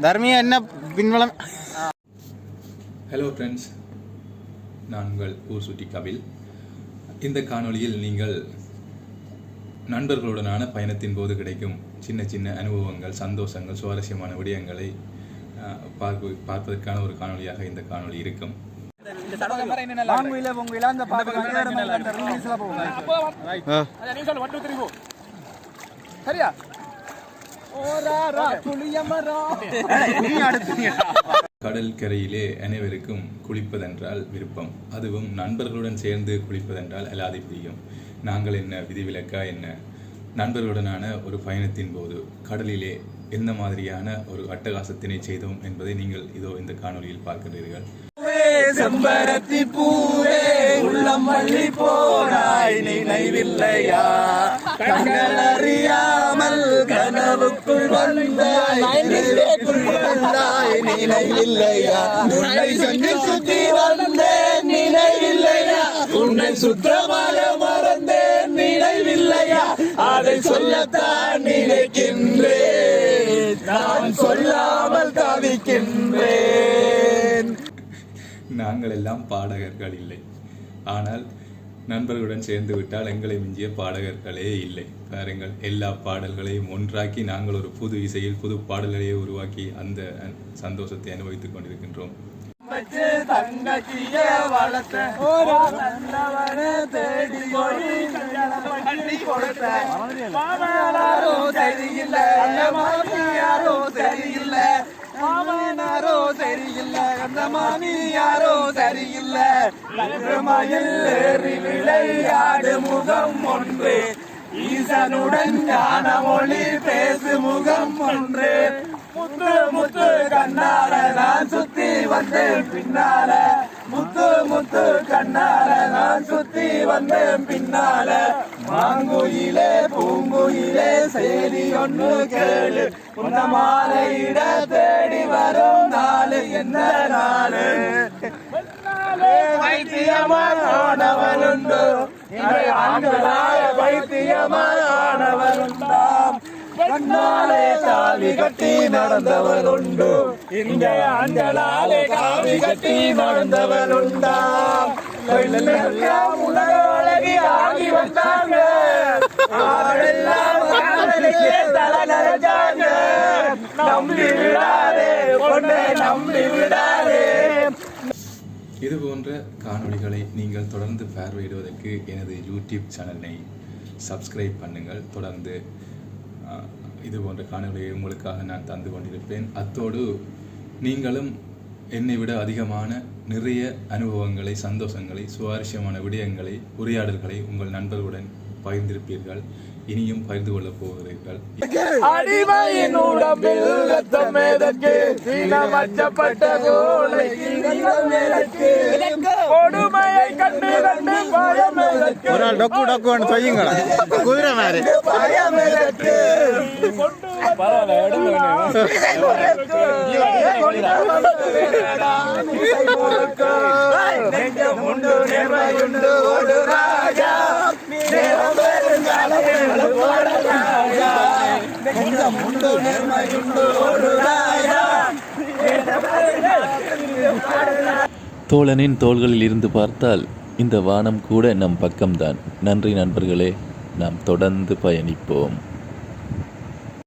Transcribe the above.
தர்மியா என்ன பின்வளம். Hello friends, நான் உங்கள் ஊர் சுட்டி கபில். இந்த காணொளியில் நீங்கள் நண்பர்களுடனான பயணத்தின் போது கிடைக்கும் சின்ன சின்ன அனுபவங்கள், சந்தோஷங்கள், சுவாரஸ்யமான விடயங்களை பார்ப்பதற்கான ஒரு காணொளியாக இந்த காணொளி இருக்கும். கடல் கரையிலே அனைவருக்கும் குளிப்பதென்றால் விருப்பம், அதுவும் நண்பர்களுடன் சேர்ந்து குளிப்பதென்றால் அலாதி பிரியம். நாங்கள் என்ன விதிவிலக்கா என்ன? நண்பர்களுடனான ஒரு பயணத்தின் போது கடலிலே எந்த மாதிரியான ஒரு அட்டகாசத்தினை செய்தோம் என்பதை நீங்கள் இதோ இந்த காணொளியில் பார்க்கிறீர்கள். செம்பருத்தி பூவே உள்ளம் மல்லி போராய் நினைவில்லையா? கண்கள் அறியாமல் கனவுக்குள் வந்தாய் நினைவில்லையா? உன்னை சுத்தி வந்தேன் நினைவில்லையா? உன்னை சுற்றமாக மறந்தேன் நினைவில்லையா? அதை சொல்லத்தான் நினைக்கின்றேன், நான் சொல்லாமல் தவிக்கின்றேன். நாங்கள் எல்லாம் பாடகர்கள் இல்லை, ஆனால் நண்பர்களுடன் சேர்ந்து விட்டால் எங்களை மிஞ்சிய பாடகர்களே இல்லை. பாருங்கள், எல்லா பாடல்களையும் ஒன்றாக்கி நாங்கள் ஒரு புது இசையில் புது பாடல்களையே உருவாக்கி அந்த சந்தோஷத்தை அனுபவித்துக் கொண்டிருக்கின்றோம். மாமனாரோ சரியில்லை, அந்த மாமி யாரோ சரியில்லை. மயில் ஏறி விளையாடு முகம் ஒன்று, ஈசனுடன் ஞான மொழி பேசு முகம் ஒன்று. முத்து முத்து கண்ணால நான் சுத்தி வந்தேன் பின்னால, முத்து முத்து கண்ணால நான் சுத்தி வந்தேன் பின்னால. மாங்குயிலே பூங்குயிலே செய்தி ஒன்று கேளு, உன்ன மாலையிட தேடி வரும் நாளு என்ன நாளு? வைத்தியமானவனுண்டு, ஆண்களாய வைத்தியமானவனுண்டாம். கண்ணாலே காவி கட்டி நடந்தவருண்டு, இந்த ஆண்களாலே காவி கட்டி நடந்தவருண்டாம். உலக அழகி ஆகி வந்தாங்க, நம்பி விடாதே பொண்ணை, நம்பி விடாதே. இது போன்ற காணொளிகளை நீங்கள் தொடர்ந்து பார்வையிடுவதற்கு எனது யூடியூப் சேனலை சப்ஸ்கிரைப் பண்ணுங்கள். தொடர்ந்து இது போன்ற காணொளியை உங்களுக்காக நான் தந்து கொண்டிருப்பேன். அத்தோடு நீங்களும் என்னை விட அதிகமான நிறைய அனுபவங்களை, சந்தோஷங்களை, சுவாரஸ்யமான விடயங்களை, உரையாடல்களை உங்கள் நண்பர்களுடன் பகிர்ந்திருப்பீர்கள். இனியும் பகிர்ந்து கொள்ளப் போகிறீர்கள். அடிமையின் உடம்பில் ரத்தம் எதற்கு? மச்சப்பட்ட கொடுமையை கண்டு கண்டு பயம் எதற்கு? ஒரு நாள் டொக்கு டொக்குன்னு சொல்லுங்களா, குதிரை மாதிரி பயம் எதற்கு? நெஞ்சமுண்டு நேர்மையுண்டு ஒரு ராஜா, தோழனின் தோள்களில் இருந்து பார்த்தால் இந்த வானம் கூட நம் பக்கம்தான். நன்றி நண்பர்களே, நாம் தொடர்ந்து பயணிப்போம்.